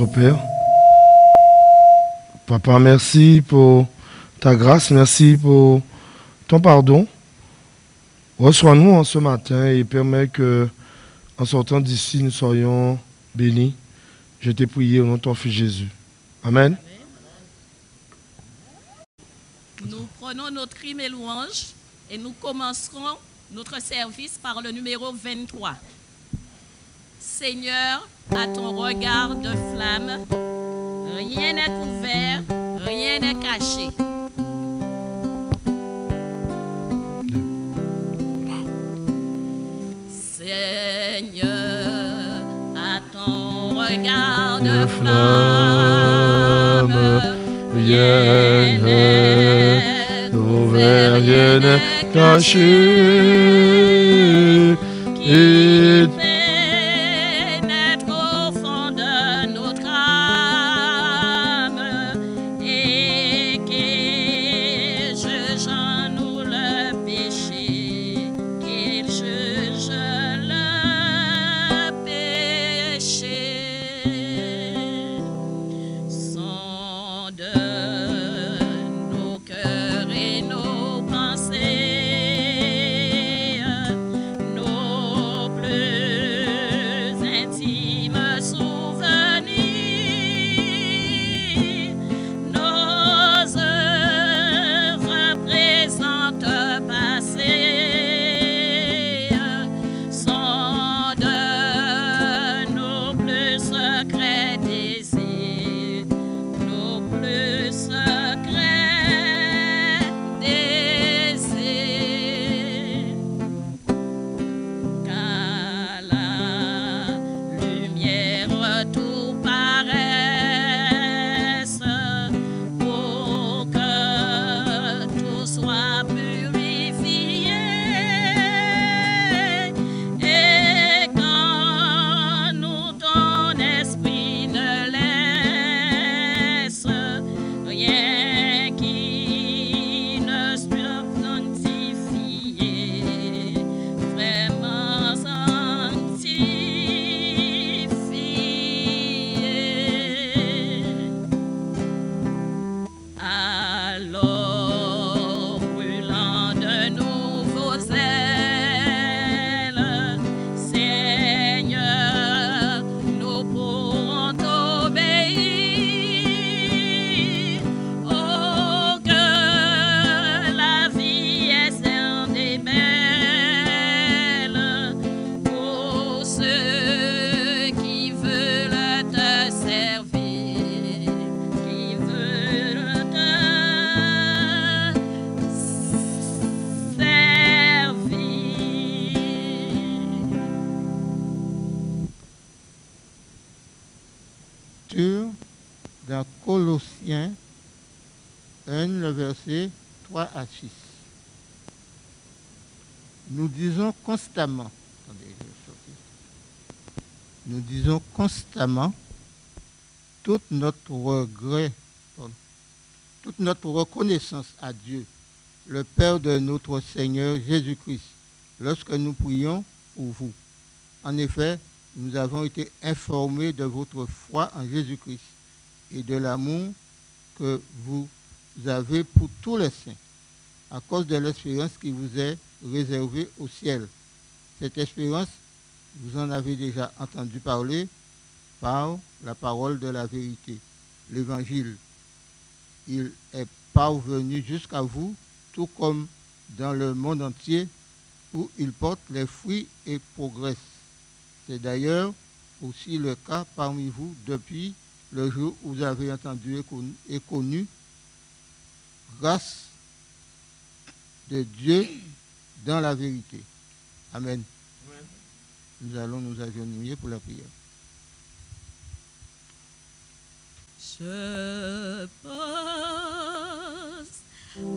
notre Père. Papa, merci pour ta grâce, merci pour ton pardon. Reçois-nous en ce matin et permets que, en sortant d'ici, nous soyons bénis. Je t'ai prié au nom de ton Fils Jésus. Amen. Nous prenons notre crime et louange et nous commencerons notre service par le numéro 23. Seigneur, à ton regard de flamme, rien n'est couvert, rien n'est caché. Seigneur, à ton regard de flamme, rien n'est couvert, rien n'est caché. Et dans Colossiens 1, le verset 3 à 6. Nous disons constamment, toute notre reconnaissance à Dieu, le Père de notre Seigneur Jésus-Christ, lorsque nous prions pour vous. En effet, nous avons été informés de votre foi en Jésus-Christ et de l'amour que vous avez pour tous les saints, à cause de l'espérance qui vous est réservée au ciel. Cette espérance, vous en avez déjà entendu parler par la parole de la vérité, l'Évangile. Il est parvenu jusqu'à vous, tout comme dans le monde entier, où il porte les fruits et progresse. C'est d'ailleurs aussi le cas parmi vous depuis le jour où vous avez entendu et connu grâce de Dieu dans la vérité. Amen. Amen. Nous allons nous agenouiller pour la prière. Je pose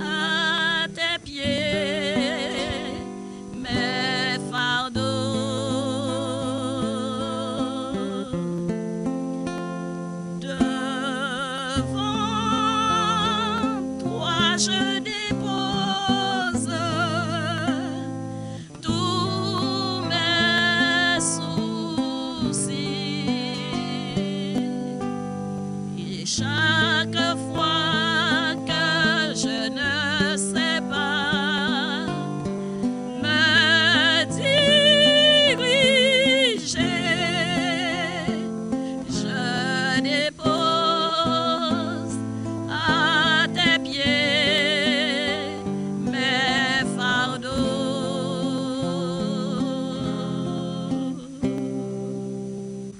à tes pieds mes fardeaux. Devant toi je dépose tous mes soucis. Chaque fois que je ne sais pas me diriger, je dépose à tes pieds mes fardeaux.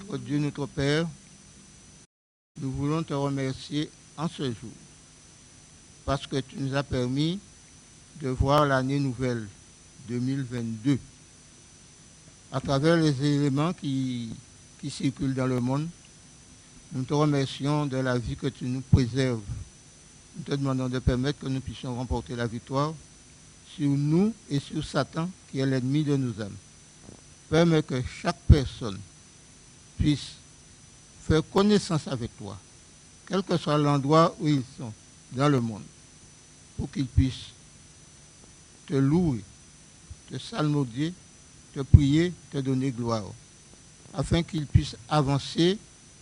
Notre Dieu, notre Père, nous voulons te remercier en ce jour parce que tu nous as permis de voir l'année nouvelle 2022 à travers les éléments qui circulent dans le monde. Nous te remercions de la vie que tu nous préserves. Nous te demandons de permettre que nous puissions remporter la victoire sur nous et sur Satan qui est l'ennemi de nos âmes. Permets que chaque personne puisse faire connaissance avec toi, quel que soit l'endroit où ils sont dans le monde, pour qu'ils puissent te louer, te salmodier, te prier, te donner gloire, afin qu'ils puissent avancer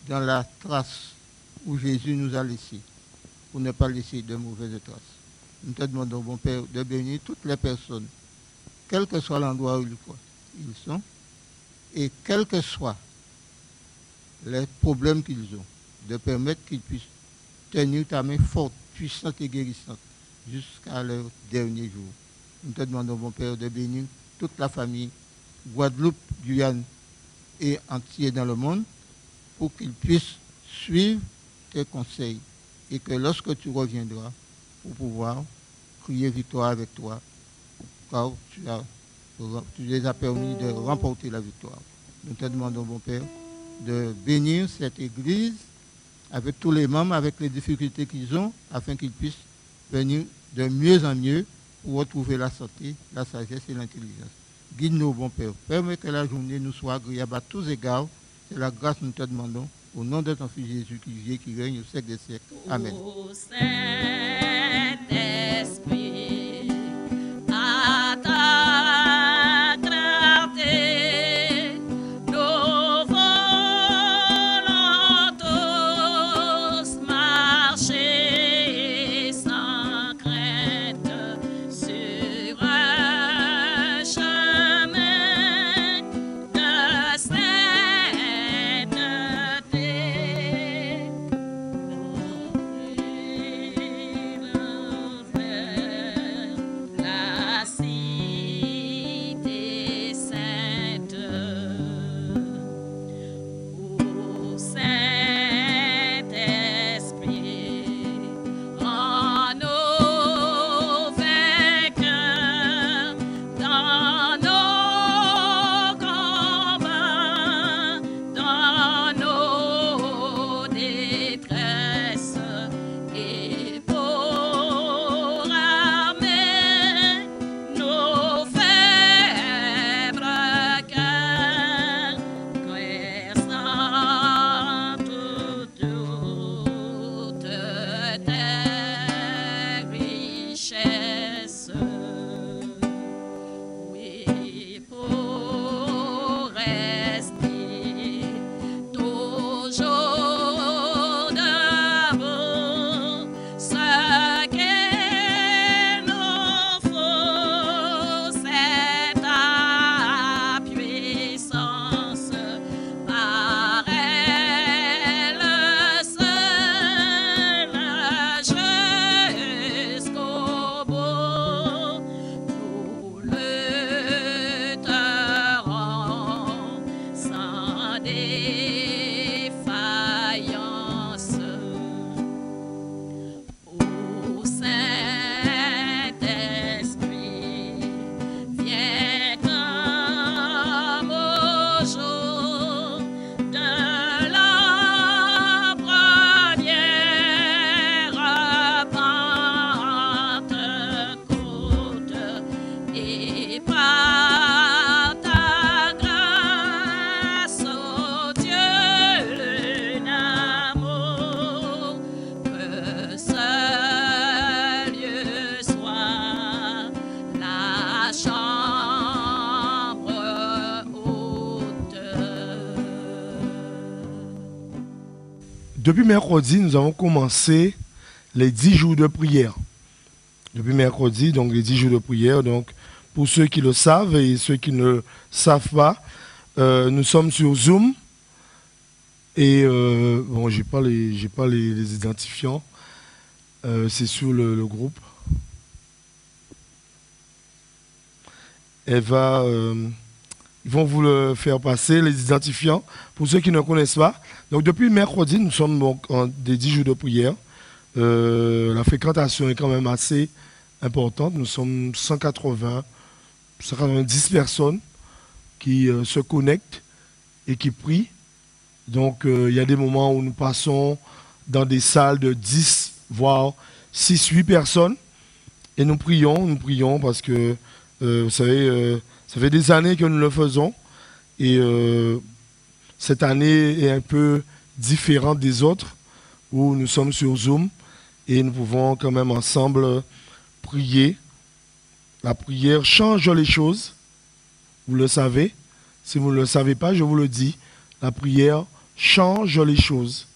dans la trace où Jésus nous a laissé, pour ne pas laisser de mauvaises traces. Nous te demandons, bon Père, de bénir toutes les personnes, quel que soit l'endroit où ils sont, et quel que soit les problèmes qu'ils ont, de permettre qu'ils puissent tenir ta main forte, puissante et guérissante jusqu'à leur dernier jour. Nous te demandons, mon Père, de bénir toute la famille, Guadeloupe, Guyane et entier dans le monde, pour qu'ils puissent suivre tes conseils et que lorsque tu reviendras, pour pouvoir crier victoire avec toi, car tu les as permis de remporter la victoire. Nous te demandons, mon Père, de bénir cette église avec tous les membres, avec les difficultés qu'ils ont, afin qu'ils puissent venir de mieux en mieux pour retrouver la santé, la sagesse et l'intelligence. Guide-nous, bon Père. Permets que la journée nous soit agréable à tous égards. C'est la grâce que nous te demandons. Au nom de ton Fils Jésus qui vit et qui règne au siècle des siècles. Amen. Ô Saint-Esprit, à ta clarté, nous voulons tous marcher sans crainte sur un chemin de sainteté. depuis mercredi, nous avons commencé les 10 jours de prière. Depuis mercredi, donc les 10 jours de prière. Donc, pour ceux qui le savent et ceux qui ne le savent pas, nous sommes sur Zoom. Et bon, j'ai pas les identifiants. C'est sur le groupe. Ils vont vous le faire passer, les identifiants, pour ceux qui ne connaissent pas. Donc depuis mercredi, nous sommes donc en des 10 jours de prière. La fréquentation est quand même assez importante. Nous sommes 190 personnes qui se connectent et qui prient. Donc il y a des moments où nous passons dans des salles de 10, voire 6, 8 personnes. Et nous prions parce que, vous savez, ça fait des années que nous le faisons. Et cette année est un peu différente des autres, où nous sommes sur Zoom. Et nous pouvons quand même ensemble prier. La prière change les choses. Vous le savez. Si vous ne le savez pas, je vous le dis. La prière change les choses.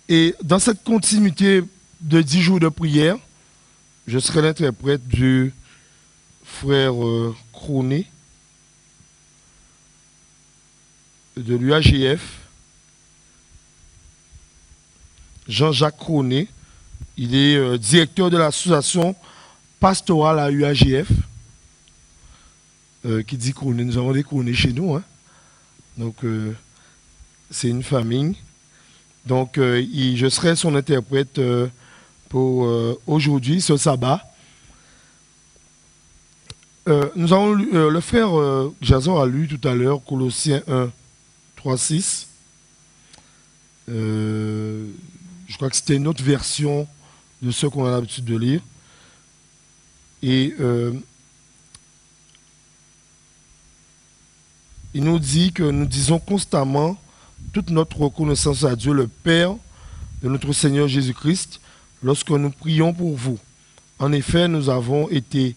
Et dans cette continuité de 10 jours de prière, je serai l'interprète du frère Croné de l'UAGF. Jean-Jacques Croné. Il est directeur de l'association pastorale à UAGF. Qui dit Croné, nous avons des Croné chez nous. Hein. Donc, c'est une famille. Donc, je serai son interprète pour aujourd'hui, ce sabbat. Nous avons lu, le frère Jason a lu tout à l'heure Colossiens 1, 3, 6. Je crois que c'était une autre version de ce qu'on a l'habitude de lire. Et il nous dit que nous disons constamment toute notre reconnaissance à Dieu, le Père de notre Seigneur Jésus-Christ, lorsque nous prions pour vous. En effet, nous avons été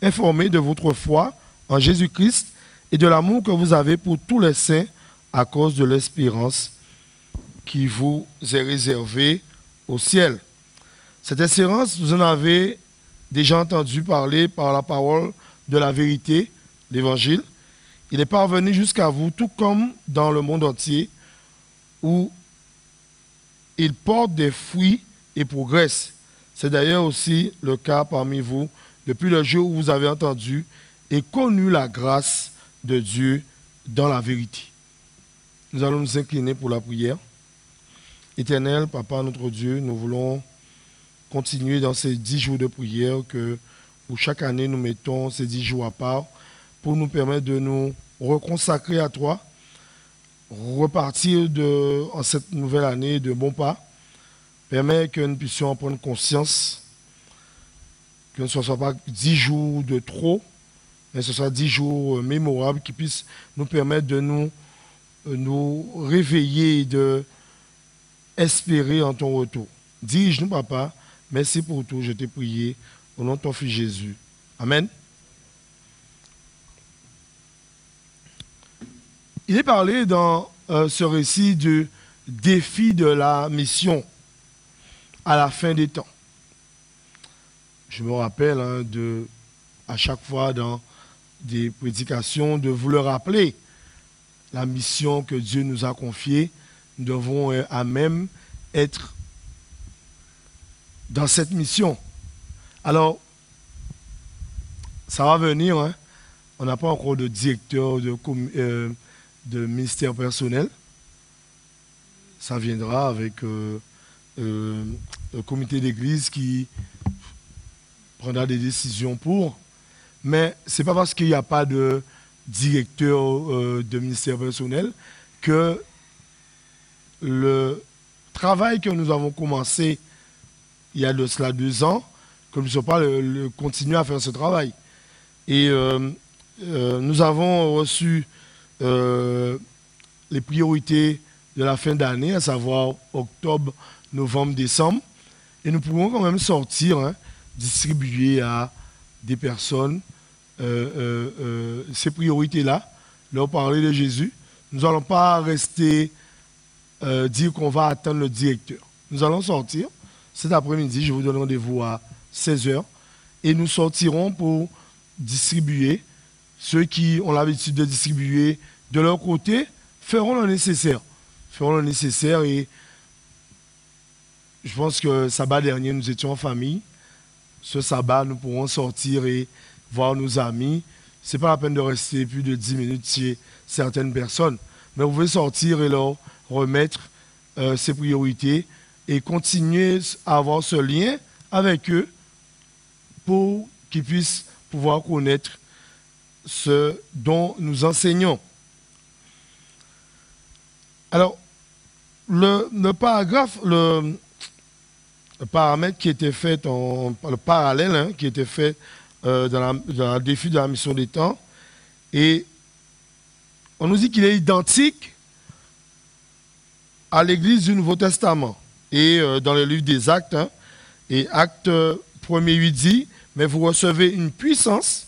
informés de votre foi en Jésus-Christ et de l'amour que vous avez pour tous les saints à cause de l'espérance qui vous est réservée au ciel. Cette espérance, vous en avez déjà entendu parler par la parole de la vérité, l'Évangile. Il est parvenu jusqu'à vous, tout comme dans le monde entier, où il porte des fruits et progresse. C'est d'ailleurs aussi le cas parmi vous, depuis le jour où vous avez entendu et connu la grâce de Dieu dans la vérité. Nous allons nous incliner pour la prière. Éternel, Papa, notre Dieu, nous voulons continuer dans ces 10 jours de prière que pour chaque année nous mettons ces 10 jours à part pour nous permettre de nous reconsacrer à toi, repartir en cette nouvelle année de bons pas, permet que nous puissions en prendre conscience, que ce ne soit pas 10 jours de trop, mais ce soit 10 jours mémorables qui puissent nous permettre de nous réveiller et de espérer en ton retour. Dirige-nous, Papa. Merci pour tout. Je t'ai prié au nom de ton Fils Jésus. Amen. Il est parlé dans ce récit du défi de la mission à la fin des temps. Je me rappelle à chaque fois dans des prédications de vous le rappeler. La mission que Dieu nous a confiée, nous devons à même être dans cette mission. Alors, ça va venir, hein? On n'a pas encore de directeur de ministère personnel. Ça viendra avec le comité d'église qui prendra des décisions pour. Mais ce n'est pas parce qu'il n'y a pas de directeur de ministère personnel que le travail que nous avons commencé il y a de cela 2 ans, que nous ne sommes pas continuer à faire ce travail. Et nous avons reçu les priorités de la fin d'année, à savoir octobre, novembre, décembre. Et nous pouvons quand même sortir, distribuer à des personnes ces priorités-là, leur parler de Jésus. Nous n'allons pas rester dire qu'on va attendre le directeur. Nous allons sortir cet après-midi, je vous donne rendez-vous à 16h, et nous sortirons pour distribuer. Ceux qui ont l'habitude de distribuer de leur côté feront le nécessaire. Et je pense que sabbat dernier, nous étions en famille. Ce sabbat, nous pourrons sortir et voir nos amis. Ce n'est pas la peine de rester plus de 10 minutes chez certaines personnes. Mais vous pouvez sortir et leur remettre ces priorités et continuer à avoir ce lien avec eux pour qu'ils puissent pouvoir connaître ce dont nous enseignons. Alors, le paragraphe, le paramètre qui était fait, le parallèle qui était fait dans le défi de la mission des temps, et on nous dit qu'il est identique à l'Église du Nouveau Testament. Et dans le livre des Actes, et Acte 1er 8 dit, mais vous recevez une puissance,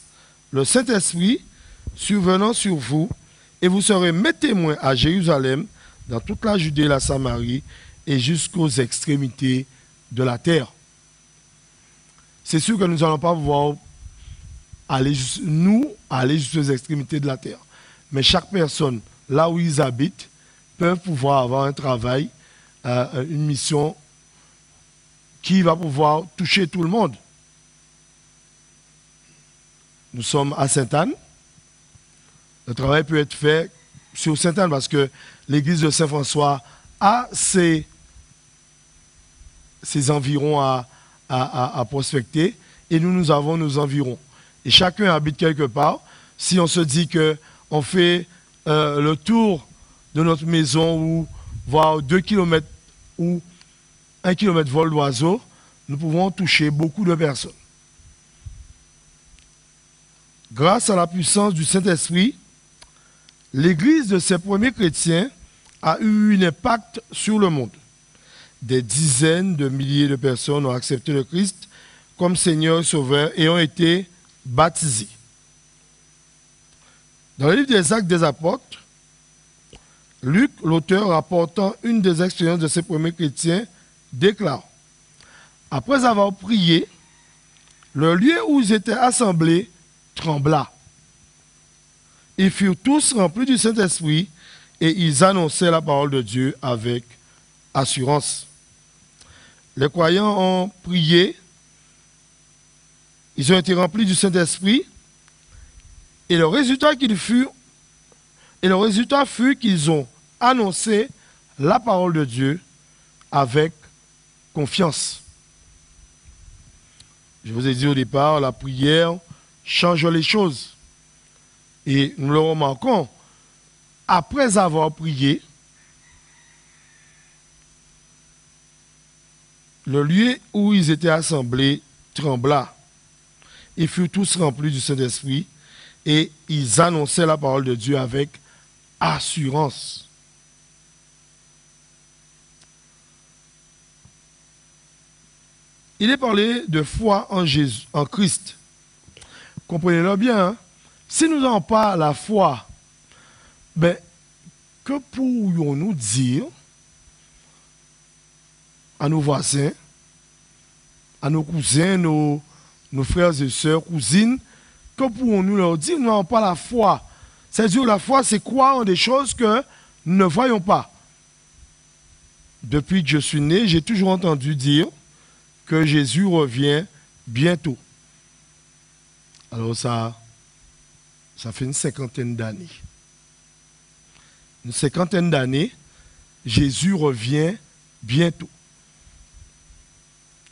le Saint-Esprit, survenant sur vous, et vous serez mes témoins à Jérusalem, dans toute la Judée et la Samarie, et jusqu'aux extrémités de la terre. C'est sûr que nous n'allons pas pouvoir aller jusqu'aux extrémités de la terre. Mais chaque personne, là où ils habitent, peuvent pouvoir avoir un travail, une mission qui va pouvoir toucher tout le monde. Nous sommes à Sainte-Anne. Le travail peut être fait sur Sainte-Anne parce que l'église de Saint-François a ses environs à prospecter et nous avons nos environs. Et chacun habite quelque part. Si on se dit qu'on fait le tour de notre maison ou voire 2 km ou 1 km vol d'oiseau, nous pouvons toucher beaucoup de personnes. Grâce à la puissance du Saint-Esprit, l'Église de ces premiers chrétiens a eu un impact sur le monde. Des dizaines de milliers de personnes ont accepté le Christ comme Seigneur et Sauveur et ont été baptisés. Dans le livre des Actes des Apôtres, Luc, l'auteur rapportant une des expériences de ces premiers chrétiens, déclare: après avoir prié, le lieu où ils étaient assemblés trembla. Ils furent tous remplis du Saint-Esprit et ils annonçaient la parole de Dieu avec assurance. Les croyants ont prié, ils ont été remplis du Saint-Esprit et le résultat fut qu'ils ont annoncé la parole de Dieu avec confiance. Je vous ai dit au départ, la prière change les choses. Et nous le remarquons, après avoir prié, le lieu où ils étaient assemblés trembla. Ils furent tous remplis du Saint-Esprit et ils annonçaient la parole de Dieu avec assurance. Il est parlé de foi en Jésus, en Christ. Comprenez-le bien, si nous n'avons pas la foi, que pourrions-nous dire à nos voisins, à nos cousins, nos frères et sœurs, cousines, que pourrons-nous leur dire? Nous n'avons pas la foi. C'est-à-dire la foi, c'est croire en des choses que nous ne voyons pas. Depuis que je suis né, j'ai toujours entendu dire que Jésus revient bientôt. Alors ça fait une cinquantaine d'années. Une cinquantaine d'années, Jésus revient bientôt.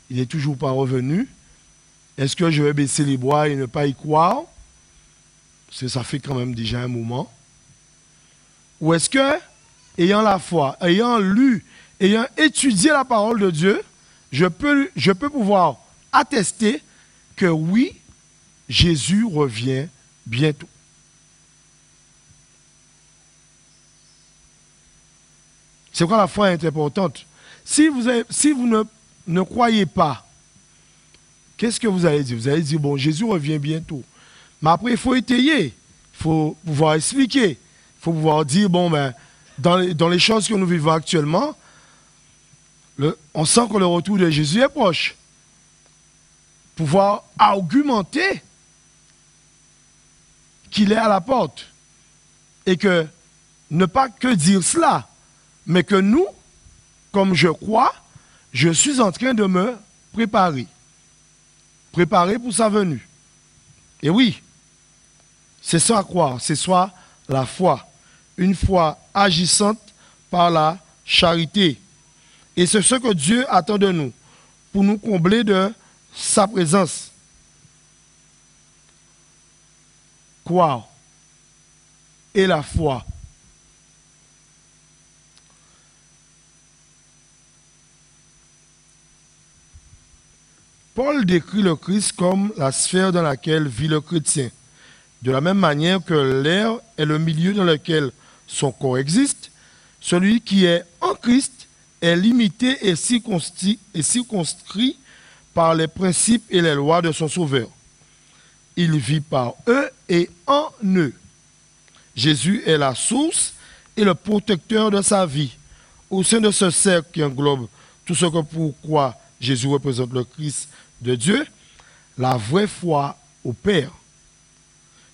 Il n'est toujours pas revenu. Est-ce que je vais baisser les bras et ne pas y croire? Parce que ça fait quand même déjà un moment. Ou est-ce que, ayant la foi, ayant lu, ayant étudié la parole de Dieu, je peux pouvoir attester que oui, Jésus revient bientôt. C'est pourquoi la foi est importante. Si vous ne croyez pas, qu'est-ce que vous allez dire? Vous allez dire, bon, Jésus revient bientôt. Mais après, il faut étayer, il faut pouvoir expliquer, il faut pouvoir dire, bon, dans les choses que nous vivons actuellement, on sent que le retour de Jésus est proche. Pouvoir argumenter qu'il est à la porte. Et que, ne pas que dire cela, mais que nous, comme je crois, je suis en train de me préparer. Préparer pour sa venue. Et oui, c'est ça à croire, c'est soit la foi. Une foi agissante par la charité. Et c'est ce que Dieu attend de nous, pour nous combler de sa présence. Croire et la foi. Paul décrit le Christ comme la sphère dans laquelle vit le chrétien. De la même manière que l'air est le milieu dans lequel son corps existe, celui qui est en Christ est limité et circonscrit par les principes et les lois de son Sauveur. Il vit par eux et en eux. Jésus est la source et le protecteur de sa vie. Au sein de ce cercle qui englobe tout ce que pourquoi Jésus représente le Christ de Dieu, la vraie foi au Père.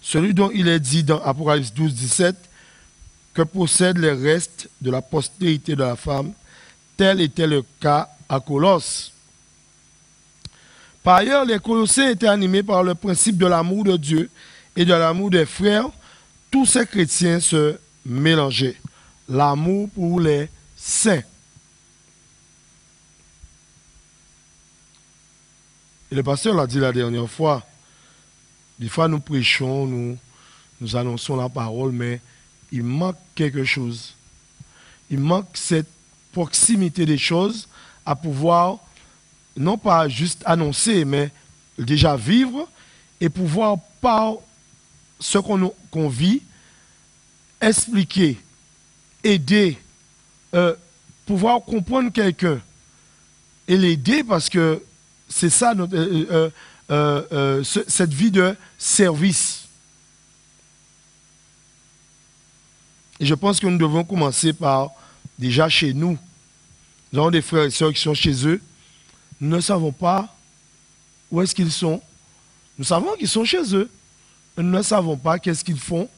Celui dont il est dit dans Apocalypse 12, 17, que possèdent les restes de la postérité de la femme, tel était le cas à Colosse. Par ailleurs, les Colossiens étaient animés par le principe de l'amour de Dieu et de l'amour des frères. Tous ces chrétiens se mélangeaient. L'amour pour les saints. Et le pasteur l'a dit la dernière fois. Des fois, nous prêchons, nous annonçons la parole, mais il manque quelque chose. Il manque cette proximité des choses à pouvoir, non pas juste annoncer, mais déjà vivre et pouvoir, par ce qu'on vit, expliquer, aider, pouvoir comprendre quelqu'un et l'aider parce que c'est ça cette vie de service. Et je pense que nous devons commencer par, déjà chez nous. Nous avons des frères et sœurs qui sont chez eux. Nous ne savons pas où est-ce qu'ils sont. Nous savons qu'ils sont chez eux. Mais nous ne savons pas qu'est-ce qu'ils font.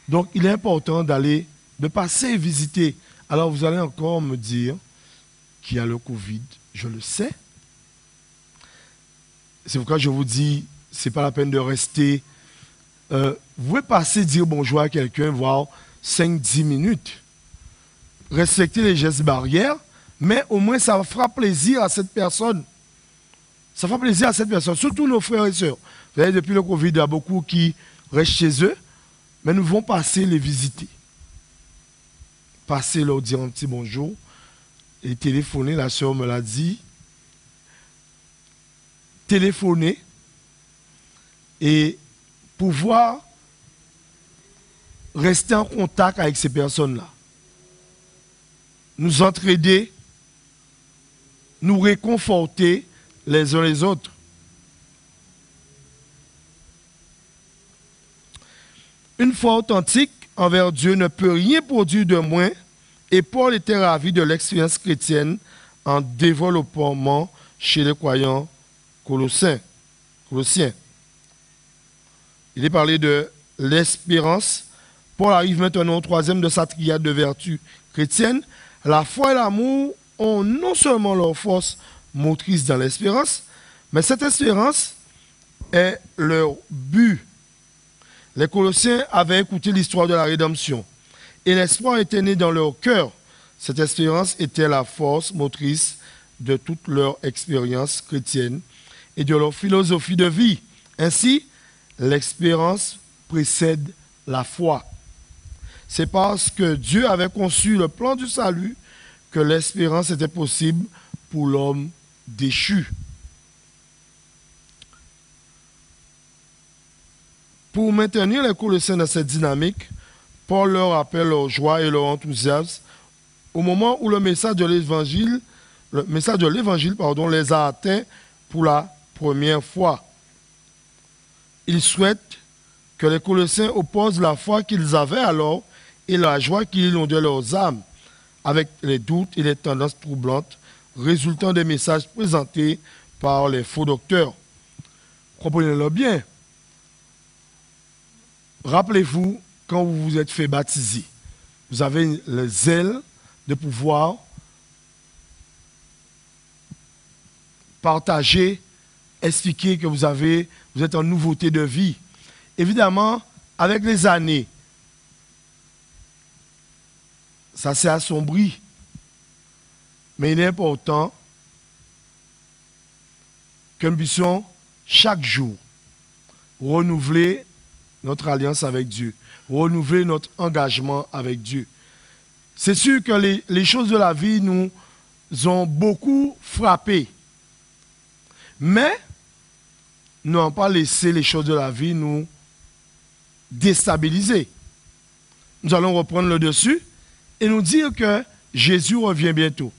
Donc, il est important de passer et visiter. Alors, vous allez encore me dire qu'il y a le Covid. Je le sais. C'est pourquoi je vous dis, ce n'est pas la peine de rester. Vous pouvez passer, dire bonjour à quelqu'un, voir 5-10 minutes. Respecter les gestes barrières, mais au moins ça fera plaisir à cette personne. Ça fera plaisir à cette personne, surtout nos frères et sœurs. Vous voyez, depuis le Covid, il y a beaucoup qui restent chez eux, mais nous vont passer les visiter. Passer leur dire un petit bonjour et téléphoner, la sœur me l'a dit. Téléphoner et pouvoir rester en contact avec ces personnes-là. Nous entraider, nous réconforter les uns les autres. Une foi authentique envers Dieu ne peut rien produire de moins, et Paul était ravi de l'expérience chrétienne en développement chez les croyants colossiens. Il est parlé de l'espérance. Paul arrive maintenant au troisième de sa triade de vertus chrétiennes. La foi et l'amour ont non seulement leur force motrice dans l'espérance, mais cette espérance est leur but. Les Colossiens avaient écouté l'histoire de la rédemption et l'espoir était né dans leur cœur. Cette espérance était la force motrice de toute leur expérience chrétienne et de leur philosophie de vie. Ainsi, l'espérance précède la foi. C'est parce que Dieu avait conçu le plan du salut que l'espérance était possible pour l'homme déchu. Pour maintenir les Colossiens dans cette dynamique, Paul leur rappelle leur joie et leur enthousiasme au moment où le message de l'évangile les a atteints pour la première fois. Il souhaite que les Colossiens opposent la foi qu'ils avaient alors et la joie qui inondait leurs âmes avec les doutes et les tendances troublantes résultant des messages présentés par les faux docteurs. Comprenez-le bien. Rappelez-vous, quand vous vous êtes fait baptiser, vous avez le zèle de pouvoir partager, expliquer que vous êtes en nouveauté de vie. Évidemment, avec les années, ça s'est assombri. Mais il est important que nous puissions chaque jour renouveler notre alliance avec Dieu, renouveler notre engagement avec Dieu. C'est sûr que les choses de la vie nous ont beaucoup frappés. Mais nous n'avons pas laissé les choses de la vie nous déstabiliser. Nous allons reprendre le dessus et nous dire que Jésus revient bientôt.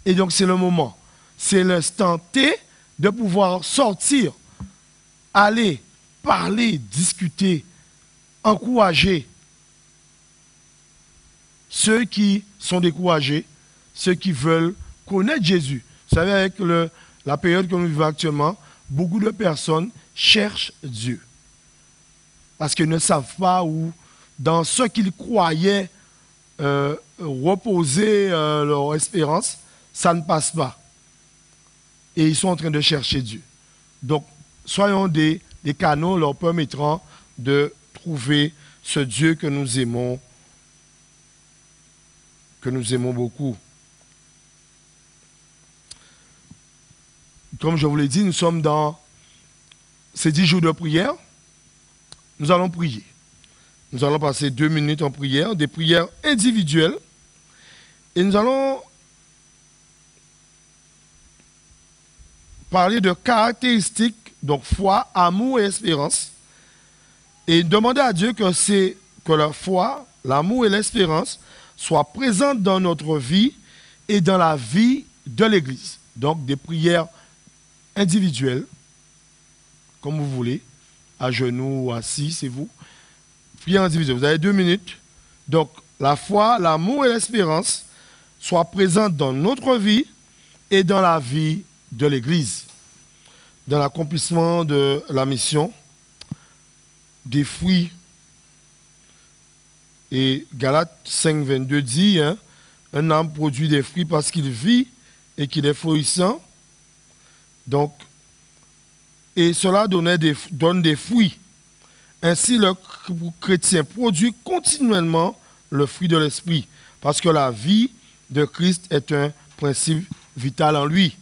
Et donc c'est le moment, c'est l'instant T de pouvoir sortir, aller, parler, discuter, encourager ceux qui sont découragés, ceux qui veulent connaître Jésus. Vous savez, avec la période que nous vivons actuellement, beaucoup de personnes cherchent Dieu. Parce qu'ils ne savent pas où, dans ce qu'ils croyaient reposer leur espérance, ça ne passe pas. Et ils sont en train de chercher Dieu. Donc, soyons des canaux leur permettant de trouver ce Dieu que nous aimons beaucoup. Comme je vous l'ai dit, nous sommes dans ces 10 jours de prière. Nous allons prier. Nous allons passer 2 minutes en prière, des prières individuelles. Et nous allons parler de caractéristiques, donc foi, amour et espérance. Et demander à Dieu que la foi, l'amour et l'espérance soient présentes dans notre vie et dans la vie de l'Église. Donc des prières individuelles, comme vous voulez, à genoux ou assis, c'est vous. Prière individuelle, vous avez 2 minutes. Donc la foi, l'amour et l'espérance soient présentes dans notre vie et dans la vie de l'Église. Dans l'accomplissement de la mission, des fruits. Et Galates 5, 22 dit, un arbre produit des fruits parce qu'il vit et qu'il est florissant. Donc, et cela donne des fruits. Ainsi, le chrétien produit continuellement le fruit de l'esprit, parce que la vie de Christ est un principe vital en lui.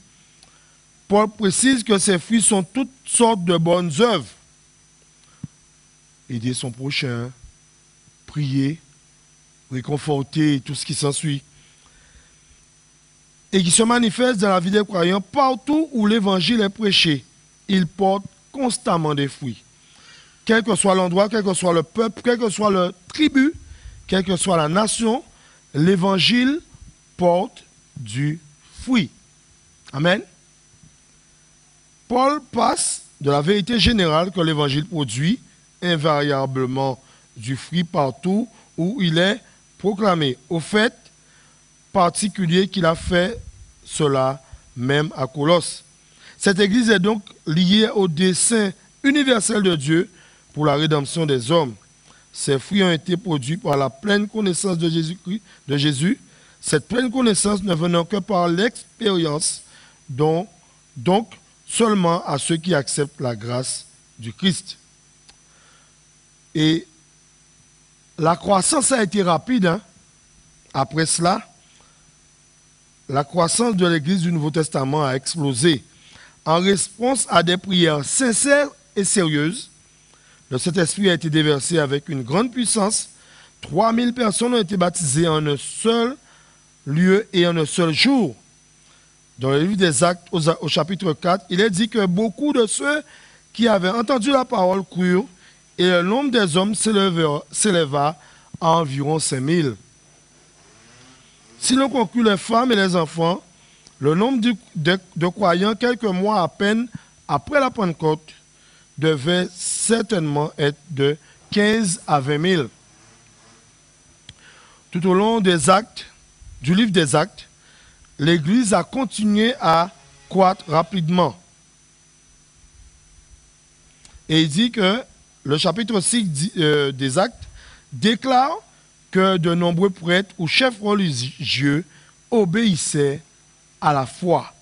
Paul précise que ces fruits sont toutes sortes de bonnes œuvres. Aider son prochain, prier, réconforter et tout ce qui s'ensuit. Et qui se manifestent dans la vie des croyants partout où l'évangile est prêché. Il porte constamment des fruits. Quel que soit l'endroit, quel que soit le peuple, quelle que soit la tribu, quelle que soit la nation, l'évangile porte du fruit. Amen. Paul passe de la vérité générale que l'évangile produit invariablement du fruit partout où il est proclamé, au fait particulier qu'il a fait cela même à Colosse. Cette église est donc liée au dessein universel de Dieu pour la rédemption des hommes. Ces fruits ont été produits par la pleine connaissance de Jésus, cette pleine connaissance ne venant que par l'expérience, donc seulement à ceux qui acceptent la grâce du Christ. Et la croissance a été rapide. Après cela, la croissance de l'Église du Nouveau Testament a explosé. En réponse à des prières sincères et sérieuses, le Saint-Esprit a été déversé avec une grande puissance. 3000 personnes ont été baptisées en un seul lieu et en un seul jour. Dans le livre des Actes, au chapitre 4, il est dit que beaucoup de ceux qui avaient entendu la parole crurent et le nombre des hommes s'éleva à environ 5000. Si l'on conclut les femmes et les enfants, le nombre de croyants, quelques mois à peine après la Pentecôte, devait certainement être de 15 à 20 000. Tout au long des actes, du livre des Actes, l'Église a continué à croître rapidement. Et il dit que le chapitre 6 des Actes déclare que de nombreux prêtres ou chefs religieux obéissaient à la foi.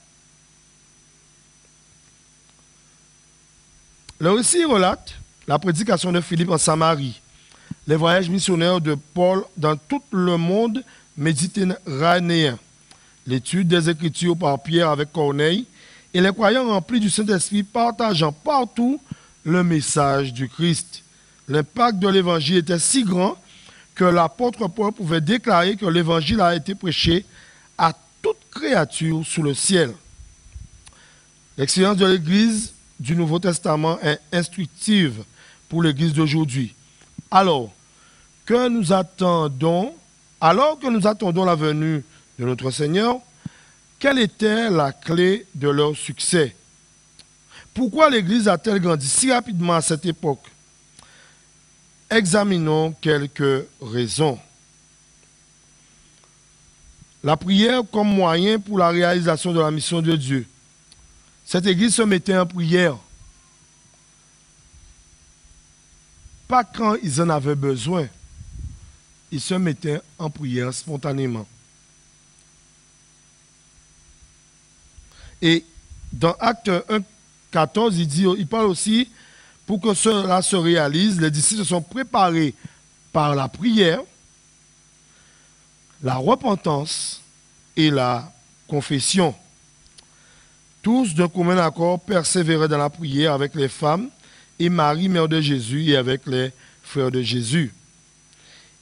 Le récit relate la prédication de Philippe en Samarie, les voyages missionnaires de Paul dans tout le monde méditerranéen, l'étude des Écritures par Pierre avec Corneille et les croyants remplis du Saint-Esprit partageant partout le message du Christ. L'impact de l'Évangile était si grand que l'apôtre Paul pouvait déclarer que l'Évangile a été prêché à toute créature sous le ciel. L'expérience de l'Église du Nouveau Testament est instructive pour l'Église d'aujourd'hui. Alors que nous attendons la venue de notre Seigneur, quelle était la clé de leur succès? Pourquoi l'Église a-t-elle grandi si rapidement à cette époque? Examinons quelques raisons. La prière comme moyen pour la réalisation de la mission de Dieu. Cette Église se mettait en prière. Pas quand ils en avaient besoin. Ils se mettaient en prière spontanément. Et dans Acte 1, 14, il parle aussi, pour que cela se réalise, les disciples se sont préparés par la prière, la repentance et la confession. Tous d'un commun accord persévéraient dans la prière avec les femmes et Marie, mère de Jésus, et avec les frères de Jésus.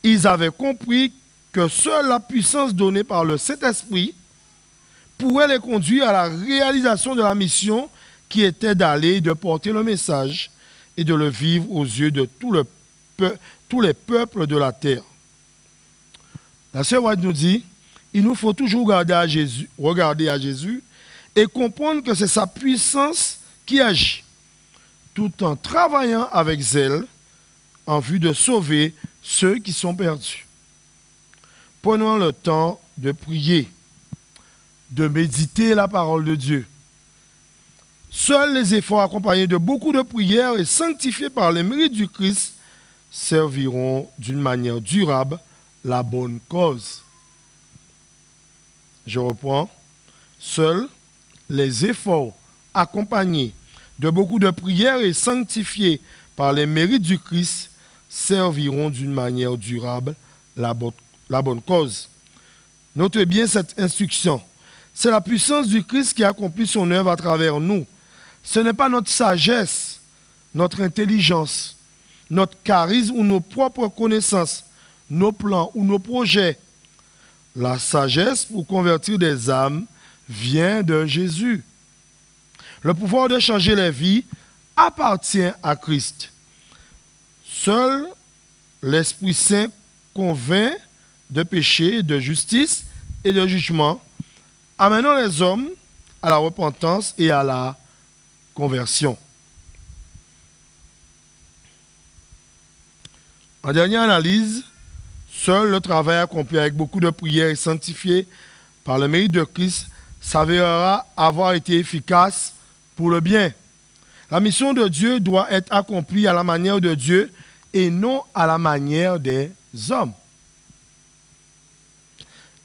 Ils avaient compris que seule la puissance donnée par le Saint-Esprit pourrait les conduire à la réalisation de la mission qui était d'aller, de porter le message et de le vivre aux yeux de tous les peuples de la terre. La sœur White nous dit, il nous faut toujours regarder à Jésus et comprendre que c'est sa puissance qui agit, tout en travaillant avec zèle en vue de sauver ceux qui sont perdus. Prenons le temps de prier, de méditer la parole de Dieu. Seuls les efforts accompagnés de beaucoup de prières et sanctifiés par les mérites du Christ serviront d'une manière durable la bonne cause. Je reprends. Seuls les efforts accompagnés de beaucoup de prières et sanctifiés par les mérites du Christ serviront d'une manière durable la bonne cause. Notez bien cette instruction. C'est la puissance du Christ qui accomplit son œuvre à travers nous. Ce n'est pas notre sagesse, notre intelligence, notre charisme ou nos propres connaissances, nos plans ou nos projets. La sagesse pour convertir des âmes vient de Jésus. Le pouvoir de changer les vies appartient à Christ. Seul l'Esprit Saint convainc de péché, de justice et de jugement, amenant les hommes à la repentance et à la conversion. En dernière analyse, seul le travail accompli avec beaucoup de prières et sanctifié par le mérite de Christ s'avérera avoir été efficace pour le bien. La mission de Dieu doit être accomplie à la manière de Dieu et non à la manière des hommes.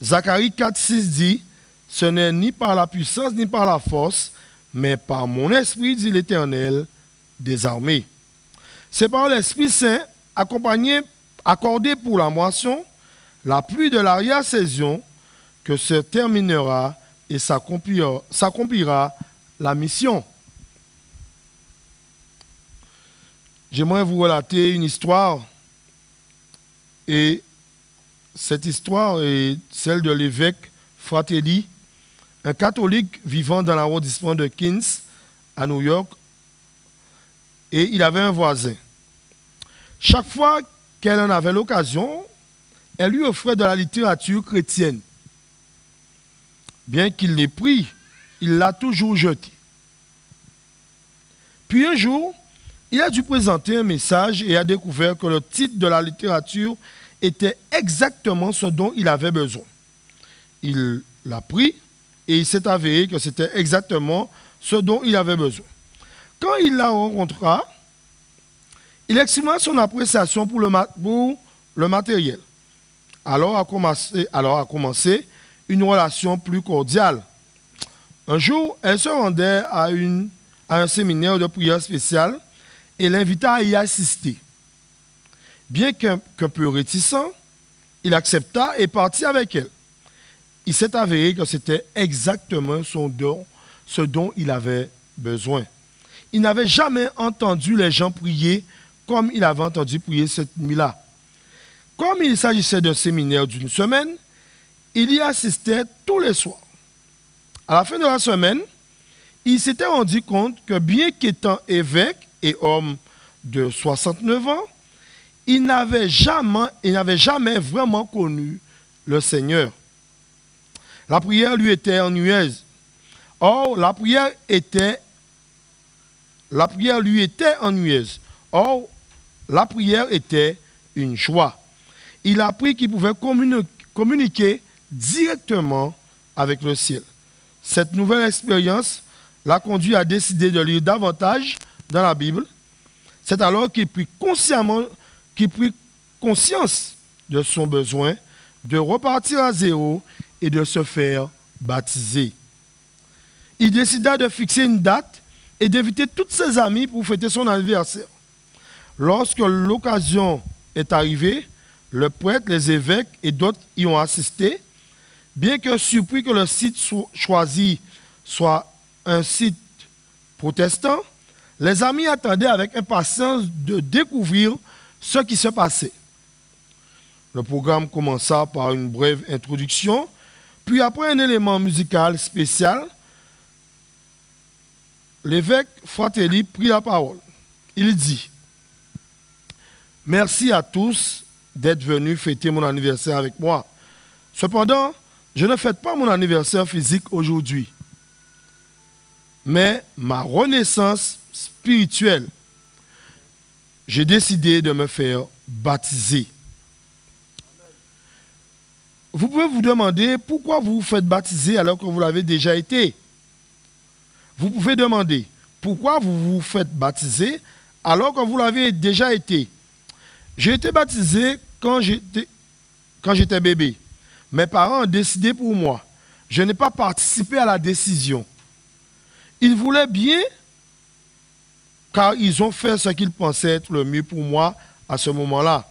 Zacharie 4,6 dit, « Ce n'est ni par la puissance ni par la force, mais par mon esprit, dit l'Éternel des armées. » C'est par l'Esprit Saint, accordé pour la moisson, la pluie de l'arrière-saison, que se terminera et s'accomplira la mission. J'aimerais vous relater une histoire, et cette histoire est celle de l'évêque Fratelli, un catholique vivant dans l'arrondissement de Queens, à New York, et il avait un voisin. Chaque fois qu'elle en avait l'occasion, elle lui offrait de la littérature chrétienne. Bien qu'il l'ait pris, il l'a toujours jeté. Puis un jour, il a dû présenter un message et a découvert que le titre de la littérature était exactement ce dont il avait besoin. Il l'a pris et il s'est avéré que c'était exactement ce dont il avait besoin. Quand il la rencontra, il exprima son appréciation pour le matériel. Alors a commencé une relation plus cordiale. Un jour, elle se rendait à un séminaire de prière spéciale et l'invita à y assister. Bien qu'un peu réticent, il accepta et partit avec elle. Il s'est avéré que c'était exactement ce dont il avait besoin. Il n'avait jamais entendu les gens prier comme il avait entendu prier cette nuit-là. Comme il s'agissait d'un séminaire d'une semaine, il y assistait tous les soirs. À la fin de la semaine, il s'était rendu compte que bien qu'étant évêque et homme de 69 ans, il n'avait jamais vraiment connu le Seigneur. La prière lui était ennuyeuse. Or, la prière lui était ennuyeuse. Or, la prière était une joie. Il a appris qu'il pouvait communiquer directement avec le ciel. Cette nouvelle expérience l'a conduit à décider de lire davantage dans la Bible. C'est alors qu'il prit conscience de son besoin de repartir à zéro et de se faire baptiser. Il décida de fixer une date et d'inviter tous ses amis pour fêter son anniversaire. Lorsque l'occasion est arrivée, le prêtre, les évêques et d'autres y ont assisté. Bien que surpris que le site choisi soit un site protestant, les amis attendaient avec impatience de découvrir ce qui se passait. Le programme commença par une brève introduction, puis après un élément musical spécial, l'évêque Fratelli prit la parole. Il dit: « Merci à tous d'être venus fêter mon anniversaire avec moi. Cependant, je ne fête pas mon anniversaire physique aujourd'hui, mais ma renaissance spirituelle. J'ai décidé de me faire baptiser. » Vous pouvez vous demander pourquoi vous vous faites baptiser alors que vous l'avez déjà été. Vous pouvez demander pourquoi vous vous faites baptiser alors que vous l'avez déjà été. J'ai été baptisé quand j'étais bébé. Mes parents ont décidé pour moi. Je n'ai pas participé à la décision. Ils voulaient bien, car ils ont fait ce qu'ils pensaient être le mieux pour moi à ce moment-là.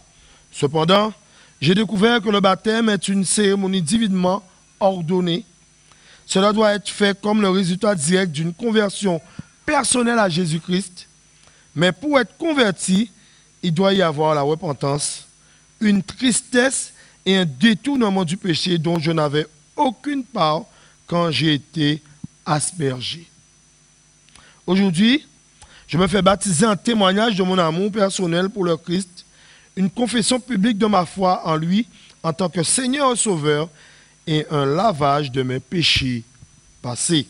Cependant, j'ai découvert que le baptême est une cérémonie divinement ordonnée. Cela doit être fait comme le résultat direct d'une conversion personnelle à Jésus-Christ. Mais pour être converti, il doit y avoir la repentance, une tristesse et un détournement du péché dont je n'avais aucune part quand j'ai été aspergé. Aujourd'hui, je me fais baptiser en témoignage de mon amour personnel pour le Christ, une confession publique de ma foi en lui en tant que Seigneur et Sauveur et un lavage de mes péchés passés.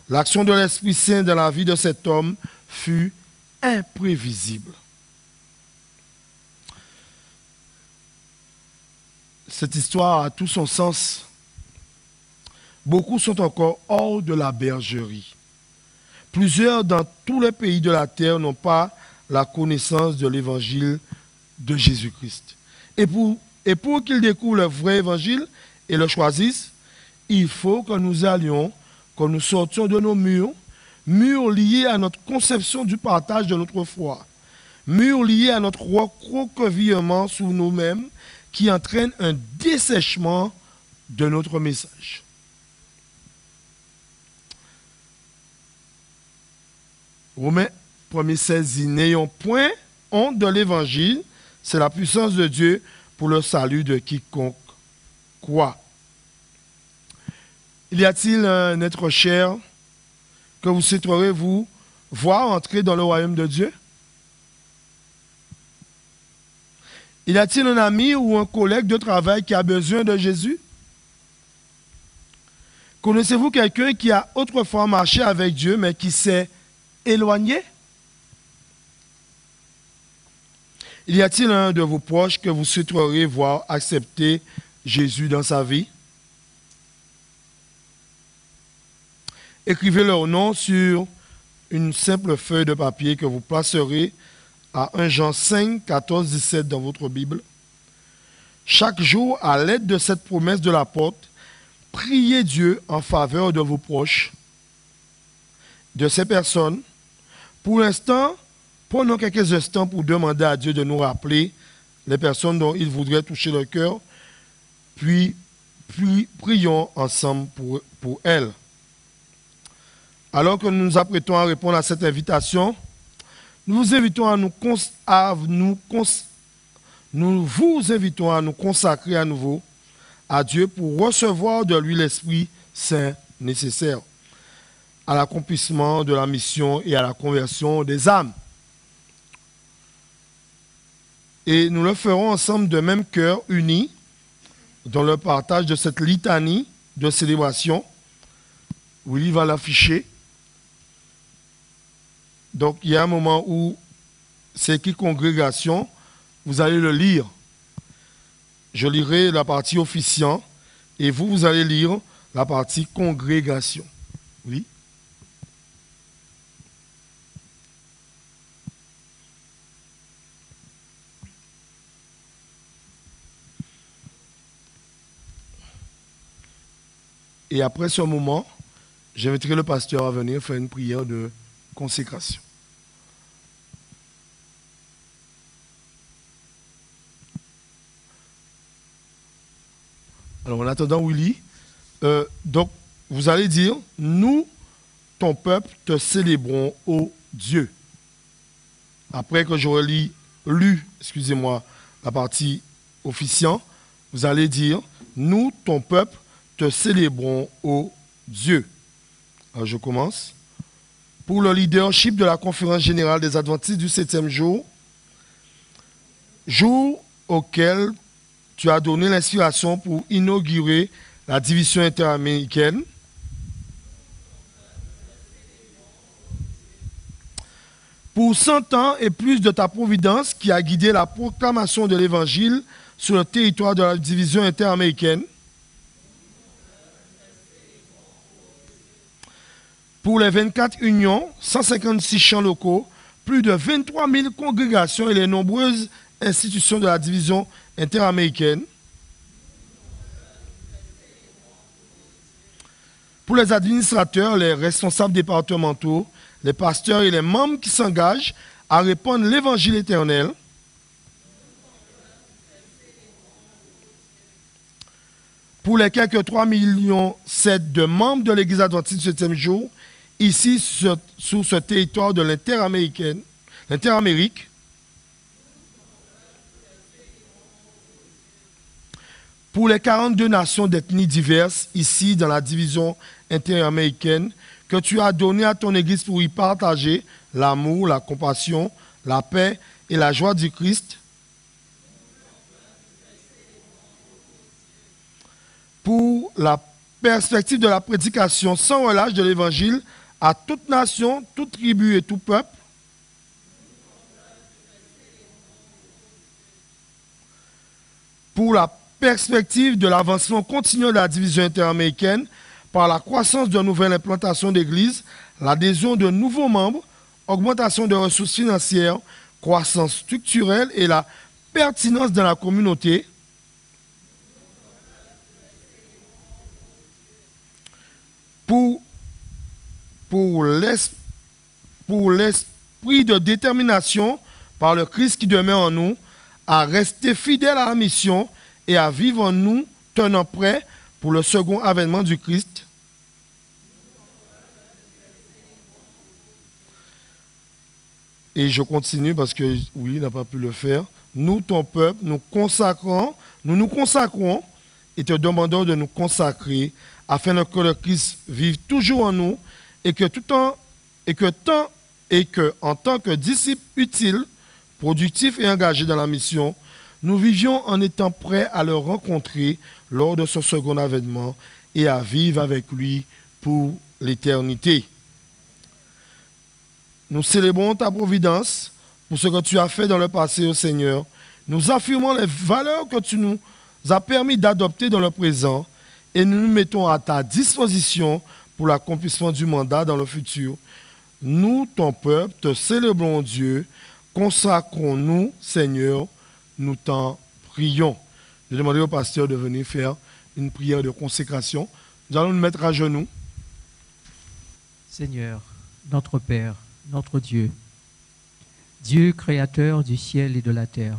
L'action de l'Esprit Saint dans la vie de cet homme fut imprévisible. Cette histoire a tout son sens. Beaucoup sont encore hors de la bergerie. Plusieurs dans tous les pays de la terre n'ont pas la connaissance de l'évangile de Jésus-Christ. Et pour qu'ils découvrent le vrai évangile et le choisissent, il faut que nous allions, que nous sortions de nos murs liés à notre conception du partage de notre foi, murs liés à notre recroquevillement sur nous-mêmes qui entraîne un dessèchement de notre message. Romains 1,16 dit: n'ayons point honte de l'évangile, c'est la puissance de Dieu pour le salut de quiconque croit. Y a-t-il un être cher que vous souhaiteriez vous voir entrer dans le royaume de Dieu? Y a-t-il un ami ou un collègue de travail qui a besoin de Jésus? Connaissez-vous quelqu'un qui a autrefois marché avec Dieu mais qui s'est éloigné? Y a-t-il un de vos proches que vous souhaiteriez voir accepter Jésus dans sa vie? Écrivez leur nom sur une simple feuille de papier que vous placerez à 1 Jean 5, 14, 17 dans votre Bible. Chaque jour, à l'aide de cette promesse de l'apôtre, priez Dieu en faveur de vos proches, de ces personnes. Pour l'instant, prenons quelques instants pour demander à Dieu de nous rappeler les personnes dont il voudrait toucher le cœur, puis prions ensemble pour elles. Alors que nous nous apprêtons à répondre à cette invitation, nous vous invitons à vous invitons à nous consacrer à nouveau à Dieu pour recevoir de lui l'Esprit Saint nécessaire à l'accomplissement de la mission et à la conversion des âmes. Et nous le ferons ensemble de même cœur, unis, dans le partage de cette litanie de célébration. Willy va l'afficher. Donc, il y a un moment où c'est écrit congrégation, vous allez le lire. Je lirai la partie officiant et vous allez lire la partie congrégation. Oui. Et après ce moment, j'inviterai le pasteur à venir faire une prière de consécration. Alors en attendant Willy, donc vous allez dire, nous, ton peuple, te célébrons, ô Dieu. Après que j'aurai lu, la partie officiant, vous allez dire, nous, ton peuple, te célébrons, ô Dieu. Alors je commence. Pour le leadership de la conférence générale des Adventistes du 7e jour, jour auquel tu as donné l'inspiration pour inaugurer la division interaméricaine. Pour 100 ans et plus de ta providence qui a guidé la proclamation de l'Évangile sur le territoire de la division interaméricaine. Pour les 24 unions, 156 champs locaux, plus de 23 000 congrégations et les nombreuses institutions de la division interaméricaine. Pour les administrateurs, les responsables départementaux, les pasteurs et les membres qui s'engagent à répandre l'évangile éternel. Pour les quelques 3,7 millions de membres de l'Église adventiste du 7e jour, ici sur ce territoire de l'Interamérique. Pour les 42 nations d'ethnies diverses, ici dans la division interaméricaine, que tu as donné à ton Église pour y partager l'amour, la compassion, la paix et la joie du Christ. Pour la perspective de la prédication sans relâche de l'Évangile à toute nation, toute tribu et tout peuple. Pour la perspective de l'avancement continu de la division interaméricaine par la croissance de nouvelles implantations d'églises, l'adhésion de nouveaux membres, augmentation de ressources financières, croissance structurelle et la pertinence dans la communauté. Pour l'esprit de détermination par le Christ qui demeure en nous, à rester fidèle à la mission et à vivre en nous, tenant prêt pour le second avènement du Christ. Et je continue parce que oui, il n'a pas pu le faire. Nous, ton peuple, nous nous consacrons et te demandons de nous consacrer afin que le Christ vive toujours en nous et que en tant que disciples utiles, productifs et engagés dans la mission, nous vivions en étant prêts à le rencontrer lors de son second avènement et à vivre avec lui pour l'éternité. Nous célébrons ta providence pour ce que tu as fait dans le passé, ô Seigneur. Nous affirmons les valeurs que tu nous as permis d'adopter dans le présent et nous nous mettons à ta disposition pour l'accomplissement du mandat dans le futur. Nous, ton peuple, te célébrons, Dieu. Consacrons-nous, Seigneur, nous t'en prions. Je demanderai au pasteur de venir faire une prière de consécration. Nous allons nous mettre à genoux. Seigneur, notre Père, notre Dieu, Dieu créateur du ciel et de la terre,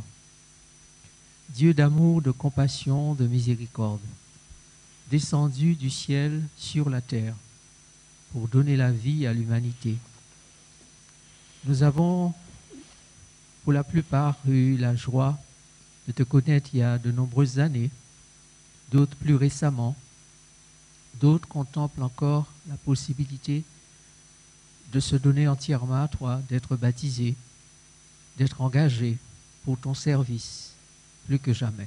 Dieu d'amour, de compassion, de miséricorde, descendu du ciel sur la terre pour donner la vie à l'humanité. Nous avons pour la plupart eu la joie de te connaître il y a de nombreuses années, d'autres plus récemment, d'autres contemplent encore la possibilité de se donner entièrement à toi, d'être baptisés, d'être engagés pour ton service, plus que jamais.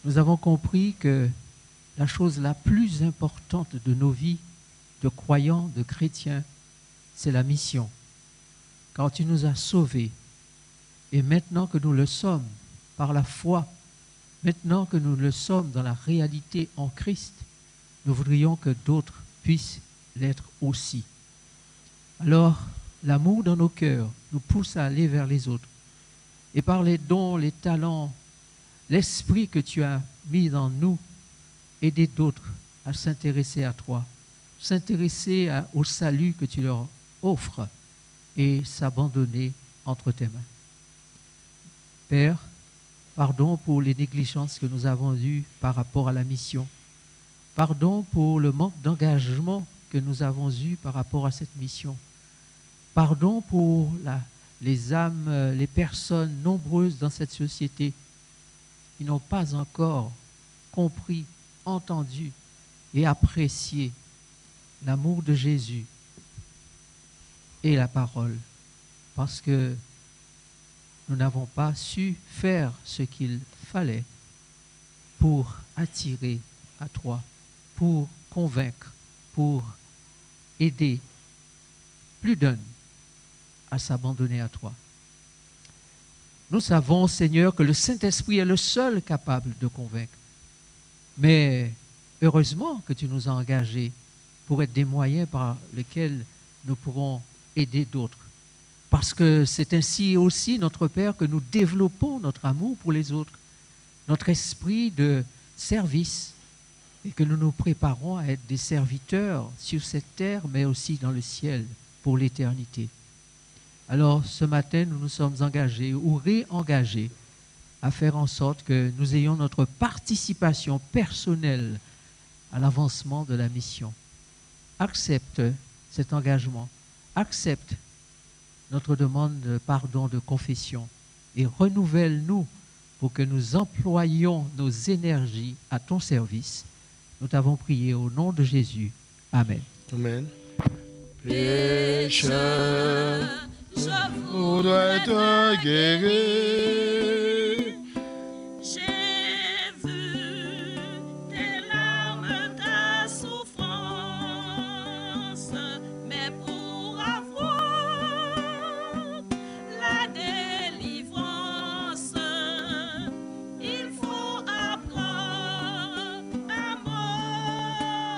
Nous avons compris que la chose la plus importante de nos vies, de croyants, de chrétiens, c'est la mission. Car tu nous as sauvés. Et maintenant que nous le sommes par la foi, maintenant que nous le sommes dans la réalité en Christ, nous voudrions que d'autres puissent l'être aussi. Alors, l'amour dans nos cœurs nous pousse à aller vers les autres. Et par les dons, les talents, l'esprit que tu as mis dans nous, aider d'autres à s'intéresser à toi, s'intéresser au salut que tu leur offres et s'abandonner entre tes mains. Père, pardon pour les négligences que nous avons eues par rapport à la mission. Pardon pour le manque d'engagement que nous avons eu par rapport à cette mission. Pardon pour les âmes, les personnes nombreuses dans cette société qui n'ont pas encore compris, entendu et apprécié l'amour de Jésus et la parole, parce que nous n'avons pas su faire ce qu'il fallait pour attirer à toi, pour convaincre, pour aider plus d'un à s'abandonner à toi. Nous savons, Seigneur, que le Saint-Esprit est le seul capable de convaincre. Mais heureusement que tu nous as engagés pour être des moyens par lesquels nous pourrons aider d'autres. Parce que c'est ainsi aussi, notre Père, que nous développons notre amour pour les autres, notre esprit de service, et que nous nous préparons à être des serviteurs sur cette terre, mais aussi dans le ciel pour l'éternité. Alors, ce matin, nous nous sommes engagés ou réengagés à faire en sorte que nous ayons notre participation personnelle à l'avancement de la mission. Accepte cet engagement, accepte notre demande de pardon, de confession, et renouvelle-nous pour que nous employions nos énergies à ton service. Nous t'avons prié au nom de Jésus. Amen. Amen. Pécheur, je voudrais te guérir. J'ai vu tes larmes, ta souffrance, mais pour avoir la délivrance, il faut apprendre à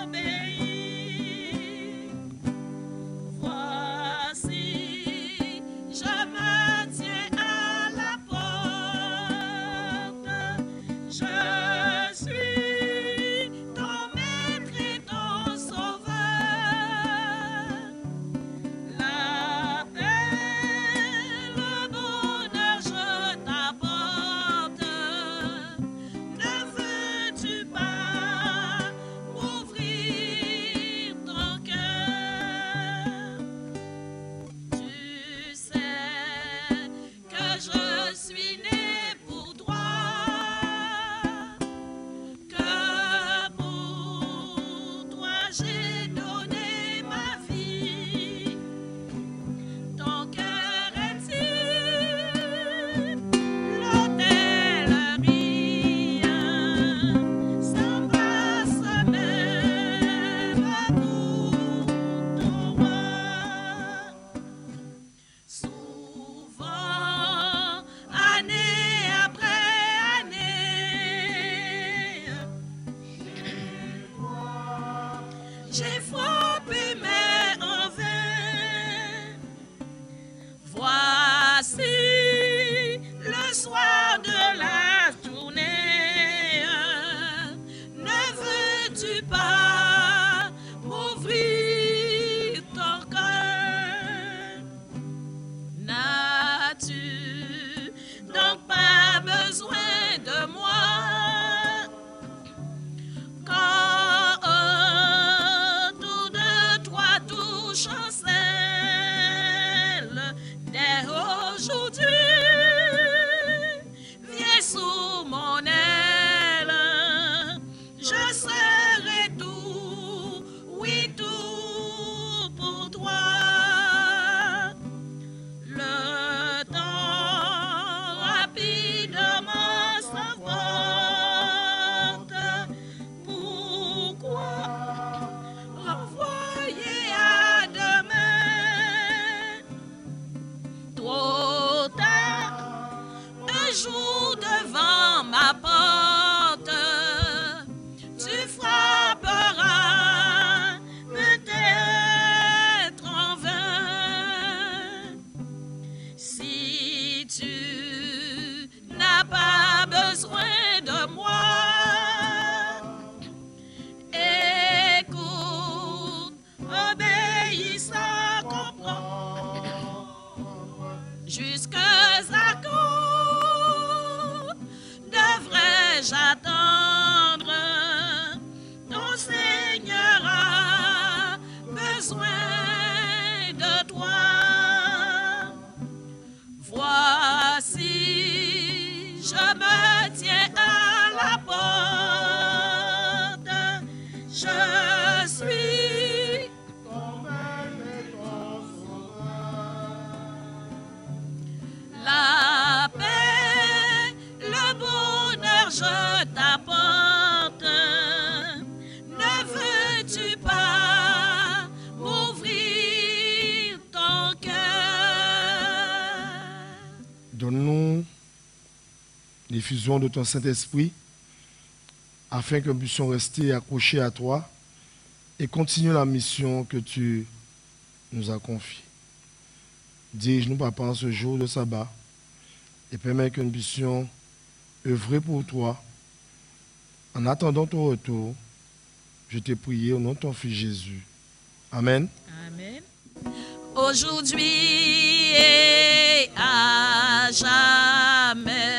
m'obéir. Voici, je me tiens à la porte. j'ai frappé mais en vain. Voici le soir de la journée, ne veux-tu pas m'ouvrir ton cœur? N'as-tu donc pas besoin de moi? Quand autour de toi tout chancelle, dès aujourd'hui, viens sous mon aile, je serai tout, oui tout pour toi. Le temps rapidement s'emporte. Pourquoi renvoyer à demain? Trop tard, un jour devant ma porte, tu frapperas peut-être en vain. Si tu n'as pas besoin de moi, écoute, obéissant, comprends. Jusqu'à quand devrais-je attendre? Ton Seigneur a besoin de toi. Voici, je me tiens à la porte. Je suis la paix, le bonheur, je t'apporte. Ne veux-tu pas m'ouvrir ton cœur? Donne-nous l'effusion de ton Saint-Esprit afin que nous puissions rester accrochés à toi et continuer la mission que tu nous as confiée. Dirige-nous, Papa, en ce jour de sabbat et permets que nous puissions œuvrer pour toi. En attendant ton retour, je t'ai prié au nom de ton Fils Jésus. Amen. Amen. Aujourd'hui et à jamais.